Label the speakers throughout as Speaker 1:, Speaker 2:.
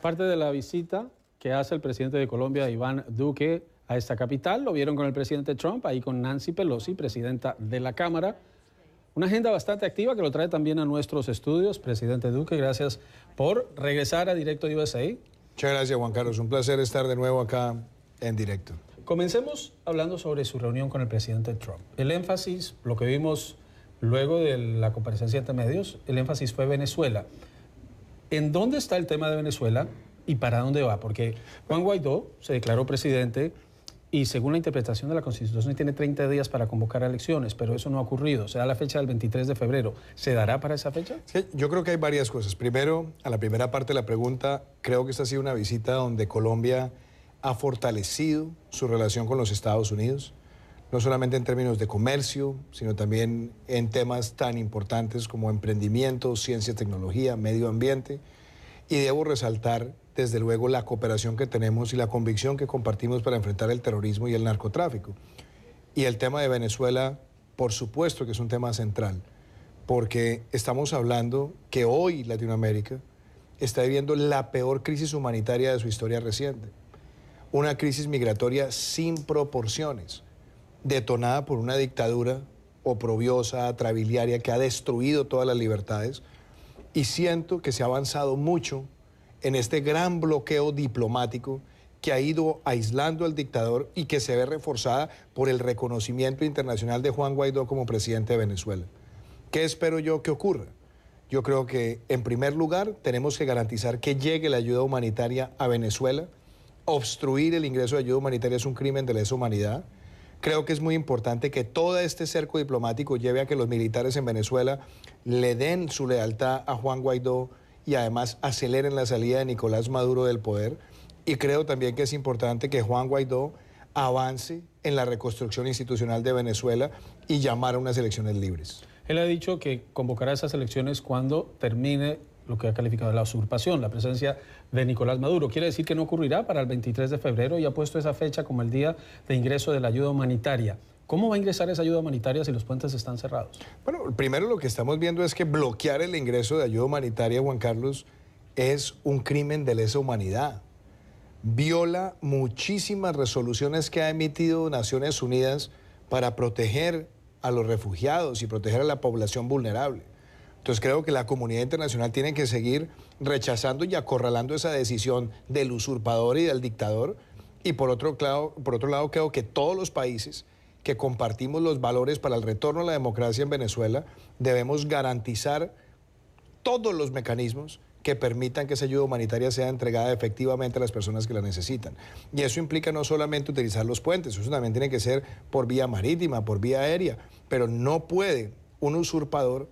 Speaker 1: Parte de la visita que hace el presidente de Colombia, Iván Duque, a esta capital, lo vieron con el presidente Trump, ahí con Nancy Pelosi, presidenta de la Cámara. Una agenda bastante activa que lo trae también a nuestros estudios. Presidente Duque, gracias por regresar a Directo USA.
Speaker 2: Muchas gracias, Juan Carlos. Un placer estar de nuevo acá en directo.
Speaker 1: Comencemos hablando sobre su reunión con el presidente Trump. El énfasis, lo que vimos luego de la comparecencia ante medios, el énfasis fue Venezuela. ¿En dónde está el tema de Venezuela y para dónde va? Porque Juan Guaidó se declaró presidente y según la interpretación de la Constitución tiene 30 días para convocar elecciones, pero eso no ha ocurrido. Se da la fecha del 23 de febrero. ¿Se dará para esa fecha?
Speaker 2: Sí, yo creo que hay varias cosas. Primero, a la primera parte de la pregunta, creo que esta ha sido una visita donde Colombia ha fortalecido su relación con los Estados Unidos, no solamente en términos de comercio, sino también en temas tan importantes como emprendimiento, ciencia, tecnología, medio ambiente. Y debo resaltar, desde luego, la cooperación que tenemos y la convicción que compartimos para enfrentar el terrorismo y el narcotráfico. Y el tema de Venezuela, por supuesto que es un tema central, porque estamos hablando que hoy Latinoamérica está viviendo la peor crisis humanitaria de su historia reciente. Una crisis migratoria sin proporciones, detonada por una dictadura oprobiosa, atrabiliaria, que ha destruido todas las libertades. Y siento que se ha avanzado mucho en este gran bloqueo diplomático que ha ido aislando al dictador y que se ve reforzada por el reconocimiento internacional de Juan Guaidó como presidente de Venezuela. ¿Qué espero yo que ocurra? Yo creo que, en primer lugar, tenemos que garantizar que llegue la ayuda humanitaria a Venezuela. Obstruir el ingreso de ayuda humanitaria es un crimen de lesa humanidad. Creo que es muy importante que todo este cerco diplomático lleve a que los militares en Venezuela le den su lealtad a Juan Guaidó y además aceleren la salida de Nicolás Maduro del poder. Y creo también que es importante que Juan Guaidó avance en la reconstrucción institucional de Venezuela y llamar a unas elecciones libres.
Speaker 1: Él ha dicho que convocará esas elecciones cuando termine lo que ha calificado de la usurpación, la presencia de Nicolás Maduro. Quiere decir que no ocurrirá para el 23 de febrero y ha puesto esa fecha como el día de ingreso de la ayuda humanitaria. ¿Cómo va a ingresar esa ayuda humanitaria si los puentes están cerrados?
Speaker 2: Bueno, primero lo que estamos viendo es que bloquear el ingreso de ayuda humanitaria, Juan Carlos, es un crimen de lesa humanidad. Viola muchísimas resoluciones que ha emitido Naciones Unidas para proteger a los refugiados y proteger a la población vulnerable. Entonces creo que la comunidad internacional tiene que seguir rechazando y acorralando esa decisión del usurpador y del dictador. Y por otro lado, creo que todos los países que compartimos los valores para el retorno a la democracia en Venezuela debemos garantizar todos los mecanismos que permitan que esa ayuda humanitaria sea entregada efectivamente a las personas que la necesitan. Y eso implica no solamente utilizar los puentes, eso también tiene que ser por vía marítima, por vía aérea, pero no puede un usurpador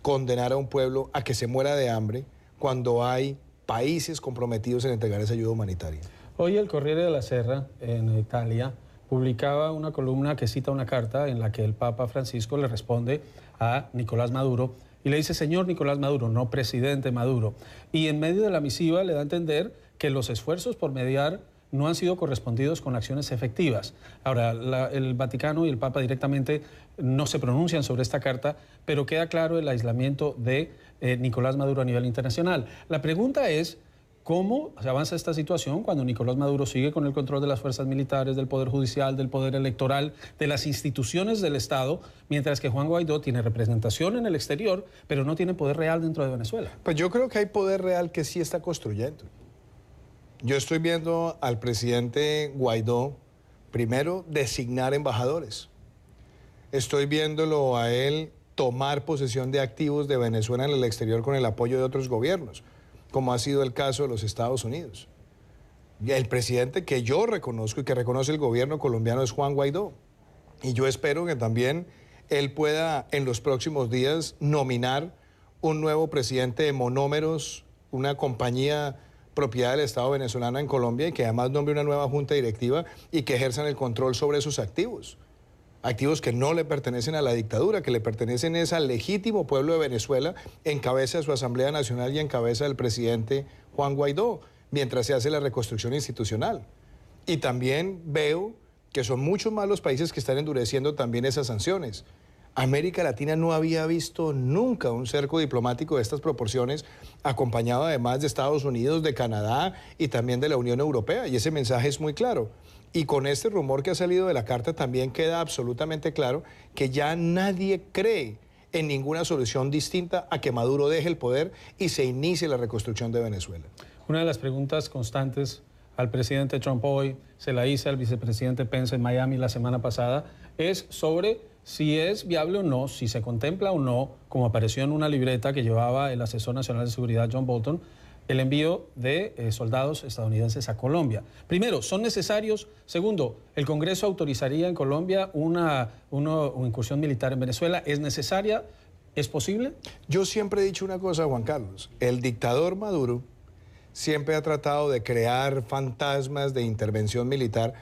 Speaker 2: condenar a un pueblo a que se muera de hambre cuando hay países comprometidos en entregar esa ayuda humanitaria.
Speaker 1: Hoy el Corriere della Sera, en Italia, publicaba una columna que cita una carta en la que el Papa Francisco le responde a Nicolás Maduro y le dice, señor Nicolás Maduro, no presidente Maduro. Y en medio de la misiva le da a entender que los esfuerzos por mediar no han sido correspondidos con acciones efectivas. Ahora, el Vaticano y el Papa directamente no se pronuncian sobre esta carta, pero queda claro el aislamiento de Nicolás Maduro a nivel internacional. La pregunta es, ¿cómo se avanza esta situación cuando Nicolás Maduro sigue con el control de las fuerzas militares, del poder judicial, del poder electoral, de las instituciones del Estado, mientras que Juan Guaidó tiene representación en el exterior, pero no tiene poder real dentro de Venezuela?
Speaker 2: Pues yo creo que hay poder real que sí está construyendo. Yo estoy viendo al presidente Guaidó, primero, designar embajadores. Estoy viéndolo a él tomar posesión de activos de Venezuela en el exterior con el apoyo de otros gobiernos, como ha sido el caso de los Estados Unidos. Y el presidente que yo reconozco y que reconoce el gobierno colombiano es Juan Guaidó. Y yo espero que también él pueda en los próximos días nominar un nuevo presidente de Monómeros, una compañía propiedad del Estado venezolano en Colombia, y que además nombre una nueva junta directiva y que ejerzan el control sobre esos activos. Activos que no le pertenecen a la dictadura, que le pertenecen es al legítimo pueblo de Venezuela, en cabeza de su Asamblea Nacional y en cabeza del presidente Juan Guaidó, mientras se hace la reconstrucción institucional. Y también veo que son muchos más los países que están endureciendo también esas sanciones. América Latina no había visto nunca un cerco diplomático de estas proporciones, acompañado además de Estados Unidos, de Canadá y también de la Unión Europea, y ese mensaje es muy claro. Y con este rumor que ha salido de la carta también queda absolutamente claro que ya nadie cree en ninguna solución distinta a que Maduro deje el poder y se inicie la reconstrucción de Venezuela.
Speaker 1: Una de las preguntas constantes al presidente Trump hoy, se la hice al vicepresidente Pence en Miami la semana pasada, es sobre si es viable o no, si se contempla o no, como apareció en una libreta que llevaba el asesor nacional de seguridad John Bolton, el envío de soldados estadounidenses a Colombia. Primero, ¿son necesarios? Segundo, ¿el Congreso autorizaría en Colombia una incursión militar en Venezuela? ¿Es necesaria? ¿Es posible?
Speaker 2: Yo siempre he dicho una cosa, Juan Carlos. El dictador Maduro siempre ha tratado de crear fantasmas de intervención militar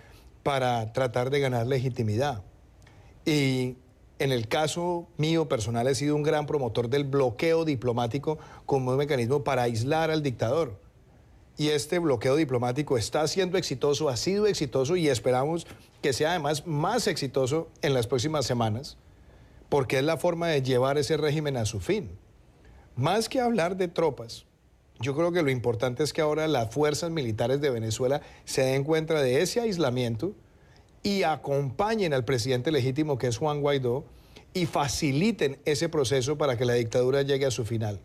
Speaker 2: para tratar de ganar legitimidad. Y en el caso mío personal he sido un gran promotor del bloqueo diplomático como un mecanismo para aislar al dictador. Y este bloqueo diplomático está siendo exitoso, ha sido exitoso y esperamos que sea además más exitoso en las próximas semanas, porque es la forma de llevar ese régimen a su fin. Más que hablar de tropas, yo creo que lo importante es que ahora las fuerzas militares de Venezuela se den cuenta de ese aislamiento y acompañen al presidente legítimo, que es Juan Guaidó, y faciliten ese proceso para que la dictadura llegue a su final.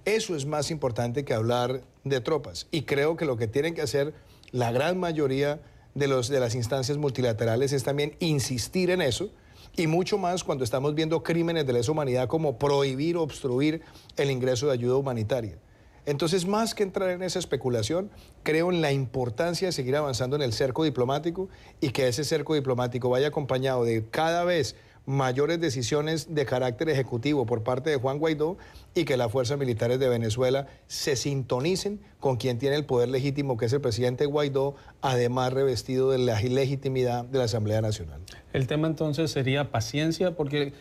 Speaker 2: Eso es más importante que hablar de tropas. Y creo que lo que tienen que hacer la gran mayoría de las instancias multilaterales es también insistir en eso, y mucho más cuando estamos viendo crímenes de lesa humanidad como prohibir o obstruir el ingreso de ayuda humanitaria. Entonces, más que entrar en esa especulación, creo en la importancia de seguir avanzando en el cerco diplomático y que ese cerco diplomático vaya acompañado de cada vez mayores decisiones de carácter ejecutivo por parte de Juan Guaidó y que las fuerzas militares de Venezuela se sintonicen con quien tiene el poder legítimo, que es el presidente Guaidó, además revestido de la legitimidad de la Asamblea Nacional.
Speaker 1: El tema entonces sería paciencia, porque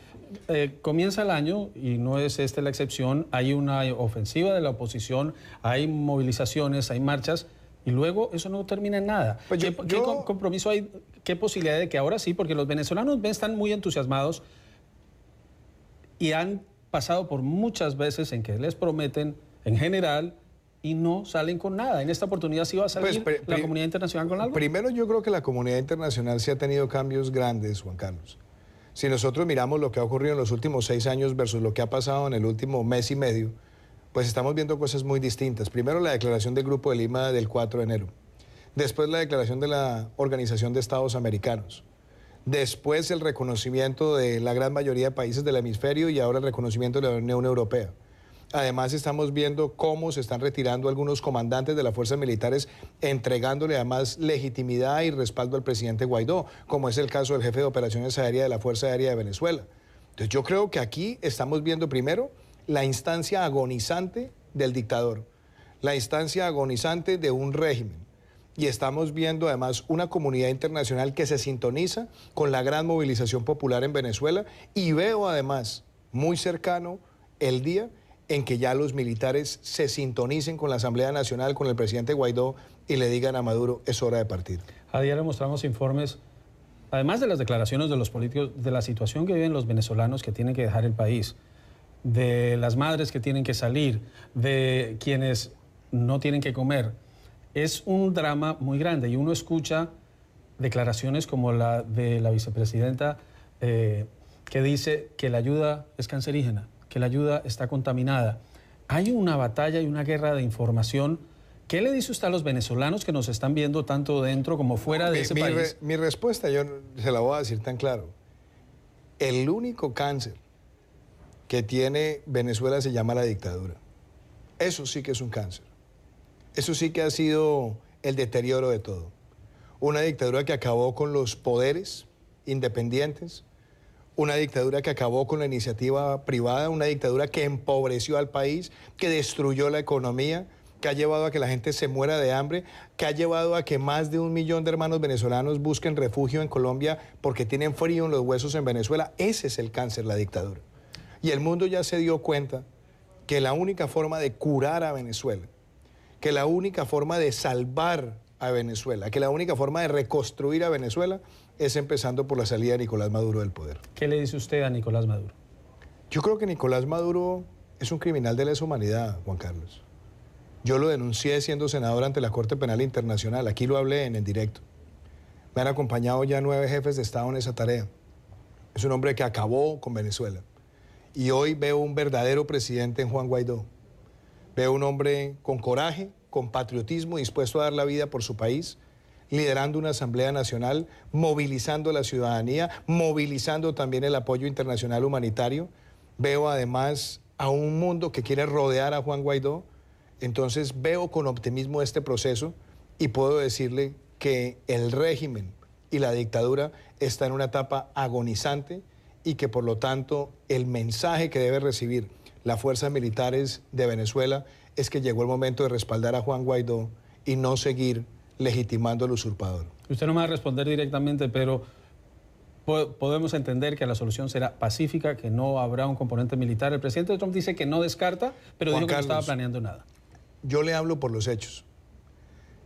Speaker 1: comienza el año y no es esta la excepción, hay una ofensiva de la oposición, hay movilizaciones, hay marchas y luego eso no termina en nada. Pues ¿Qué compromiso hay, qué posibilidad de que ahora sí, porque los venezolanos están muy entusiasmados y han pasado por muchas veces en que les prometen en general y no salen con nada? ¿En esta oportunidad sí va a salir la comunidad internacional con algo?
Speaker 2: Primero, yo creo que la comunidad internacional sí ha tenido cambios grandes, Juan Carlos. Si nosotros miramos lo que ha ocurrido en los últimos 6 años versus lo que ha pasado en el último mes y medio, pues estamos viendo cosas muy distintas. Primero, la declaración del Grupo de Lima del 4 de enero. Después, la declaración de la Organización de Estados Americanos. Después, el reconocimiento de la gran mayoría de países del hemisferio y ahora el reconocimiento de la Unión Europea. Además, estamos viendo cómo se están retirando algunos comandantes de las fuerzas militares, entregándole además legitimidad y respaldo al presidente Guaidó, como es el caso del jefe de operaciones aéreas de la Fuerza Aérea de Venezuela. Entonces, yo creo que aquí estamos viendo primero la instancia agonizante del dictador, la instancia agonizante de un régimen. Y estamos viendo además una comunidad internacional que se sintoniza con la gran movilización popular en Venezuela, y veo además muy cercano el día en que ya los militares se sintonicen con la Asamblea Nacional, con el presidente Guaidó, y le digan a Maduro, es hora de partir.
Speaker 1: A diario mostramos informes, además de las declaraciones de los políticos, de la situación que viven los venezolanos que tienen que dejar el país, de las madres que tienen que salir, de quienes no tienen que comer. Es un drama muy grande y uno escucha declaraciones como la de la vicepresidenta que dice que la ayuda es cancerígena, que la ayuda está contaminada. Hay una batalla y una guerra de información. ¿Qué le dice usted a los venezolanos que nos están viendo tanto dentro como fuera de ese país?
Speaker 2: Mi respuesta, yo se la voy a decir tan claro. El único cáncer que tiene Venezuela se llama la dictadura. Eso sí que es un cáncer. Eso sí que ha sido el deterioro de todo. Una dictadura que acabó con los poderes independientes, una dictadura que acabó con la iniciativa privada, una dictadura que empobreció al país, que destruyó la economía, que ha llevado a que la gente se muera de hambre, que ha llevado a que más de 1 millón de hermanos venezolanos busquen refugio en Colombia porque tienen frío en los huesos en Venezuela. Ese es el cáncer, la dictadura. Y el mundo ya se dio cuenta que la única forma de curar a Venezuela, que la única forma de salvar a Venezuela, que la única forma de reconstruir a Venezuela es empezando por la salida de Nicolás Maduro del poder.
Speaker 1: ¿Qué le dice usted a Nicolás Maduro?
Speaker 2: Yo creo que Nicolás Maduro es un criminal de lesa humanidad, Juan Carlos. Yo lo denuncié siendo senador ante la Corte Penal Internacional. Aquí lo hablé en directo. Me han acompañado ya 9 jefes de Estado en esa tarea. Es un hombre que acabó con Venezuela. Y hoy veo un verdadero presidente en Juan Guaidó. Veo un hombre con coraje, con patriotismo, dispuesto a dar la vida por su país, liderando una Asamblea Nacional, movilizando a la ciudadanía, movilizando también el apoyo internacional humanitario. Veo además a un mundo que quiere rodear a Juan Guaidó. Entonces veo con optimismo este proceso y puedo decirle que el régimen y la dictadura está en una etapa agonizante y que por lo tanto el mensaje que debe recibir las fuerzas militares de Venezuela es que llegó el momento de respaldar a Juan Guaidó y no seguir legitimando al usurpador.
Speaker 1: Usted no me va a responder directamente, pero podemos entender que la solución será pacífica, que no habrá un componente militar. El presidente Trump dice que no descarta, pero dijo que no estaba planeando nada.
Speaker 2: Yo le hablo por los hechos.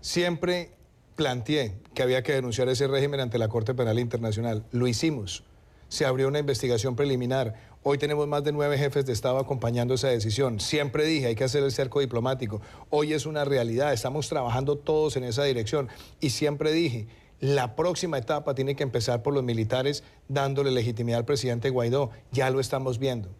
Speaker 2: Siempre planteé que había que denunciar ese régimen ante la Corte Penal Internacional. Lo hicimos. Se abrió una investigación preliminar. Hoy tenemos más de 9 jefes de Estado acompañando esa decisión. Siempre dije, hay que hacer el cerco diplomático. Hoy es una realidad. Estamos trabajando todos en esa dirección. Y siempre dije, la próxima etapa tiene que empezar por los militares dándole legitimidad al presidente Guaidó. Ya lo estamos viendo.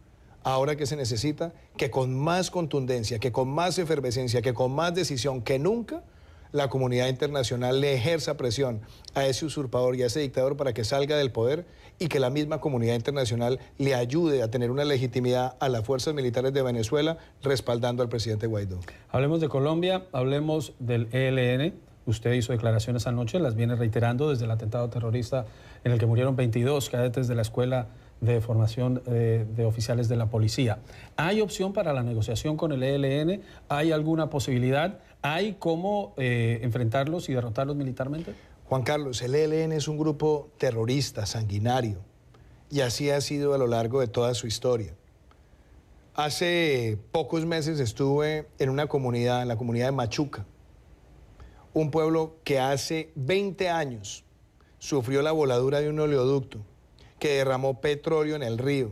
Speaker 2: Ahora que se necesita que con más contundencia, que con más efervescencia, que con más decisión que nunca, la comunidad internacional le ejerza presión a ese usurpador y a ese dictador para que salga del poder y que la misma comunidad internacional le ayude a tener una legitimidad a las fuerzas militares de Venezuela respaldando al presidente Guaidó.
Speaker 1: Hablemos de Colombia, hablemos del ELN. Usted hizo declaraciones anoche, las viene reiterando desde el atentado terrorista en el que murieron 22 cadetes de la Escuela de Formación de Oficiales de la Policía. ¿Hay opción para la negociación con el ELN? ¿Hay alguna posibilidad? ¿Hay cómo enfrentarlos y derrotarlos militarmente?
Speaker 2: Juan Carlos, el ELN es un grupo terrorista, sanguinario, y así ha sido a lo largo de toda su historia. Hace pocos meses estuve en una comunidad, en la comunidad de Machuca, un pueblo que hace 20 años sufrió la voladura de un oleoducto que derramó petróleo en el río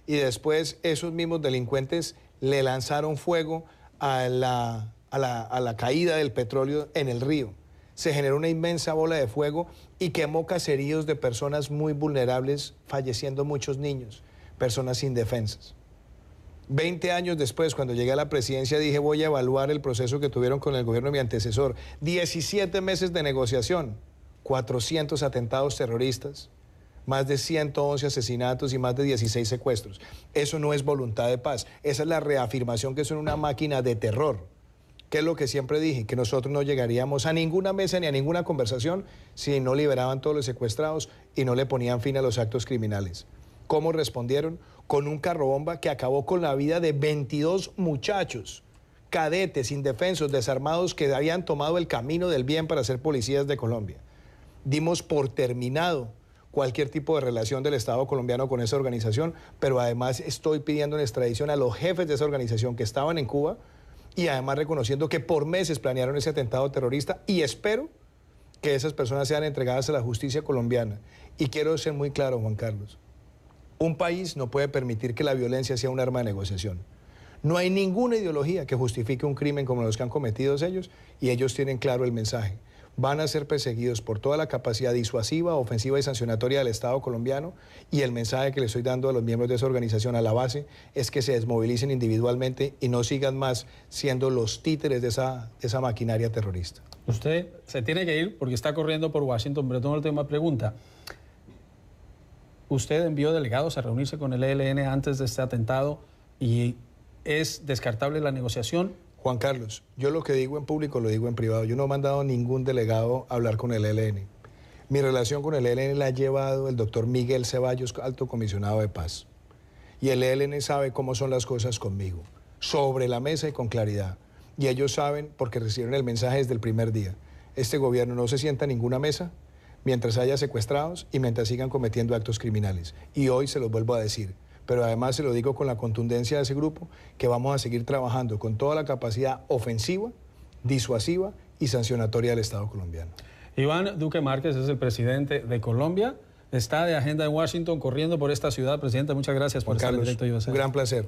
Speaker 2: y después esos mismos delincuentes le lanzaron fuego a la caída del petróleo en el río. Se generó una inmensa bola de fuego y quemó caseríos de personas muy vulnerables, falleciendo muchos niños, personas indefensas. 20 años después, cuando llegué a la presidencia, dije voy a evaluar el proceso que tuvieron con el gobierno de mi antecesor. 17 meses de negociación, 400 atentados terroristas, más de 111 asesinatos y más de 16 secuestros. Eso no es voluntad de paz. Esa es la reafirmación que son una máquina de terror. ¿Qué es lo que siempre dije? Que nosotros no llegaríamos a ninguna mesa ni a ninguna conversación si no liberaban todos los secuestrados y no le ponían fin a los actos criminales. ¿Cómo respondieron? Con un carrobomba que acabó con la vida de 22 muchachos, cadetes, indefensos, desarmados que habían tomado el camino del bien para ser policías de Colombia. Dimos por terminado cualquier tipo de relación del Estado colombiano con esa organización, pero además estoy pidiendo en extradición a los jefes de esa organización que estaban en Cuba y además reconociendo que por meses planearon ese atentado terrorista y espero que esas personas sean entregadas a la justicia colombiana. Y quiero ser muy claro, Juan Carlos, un país no puede permitir que la violencia sea un arma de negociación. No hay ninguna ideología que justifique un crimen como los que han cometido ellos y ellos tienen claro el mensaje. Van a ser perseguidos por toda la capacidad disuasiva, ofensiva y sancionatoria del Estado colombiano y el mensaje que le estoy dando a los miembros de esa organización a la base es que se desmovilicen individualmente y no sigan más siendo los títeres de esa maquinaria terrorista.
Speaker 1: Usted se tiene que ir porque está corriendo por Washington, pero tengo la última pregunta. ¿Usted envió delegados a reunirse con el ELN antes de este atentado y es descartable la negociación?
Speaker 2: Juan Carlos, yo lo que digo en público lo digo en privado. Yo no he mandado a ningún delegado a hablar con el ELN. Mi relación con el ELN la ha llevado el doctor Miguel Ceballos, alto comisionado de paz. Y el ELN sabe cómo son las cosas conmigo, sobre la mesa y con claridad. Y ellos saben, porque recibieron el mensaje desde el primer día, este gobierno no se sienta en ninguna mesa mientras haya secuestrados y mientras sigan cometiendo actos criminales. Y hoy se los vuelvo a decir, pero además se lo digo con la contundencia de ese grupo, que vamos a seguir trabajando con toda la capacidad ofensiva, disuasiva y sancionatoria del Estado colombiano.
Speaker 1: Iván Duque Márquez es el presidente de Colombia. Está de agenda en Washington, corriendo por esta ciudad. Presidente, muchas gracias por estar en Directo USA.
Speaker 2: Un gran placer.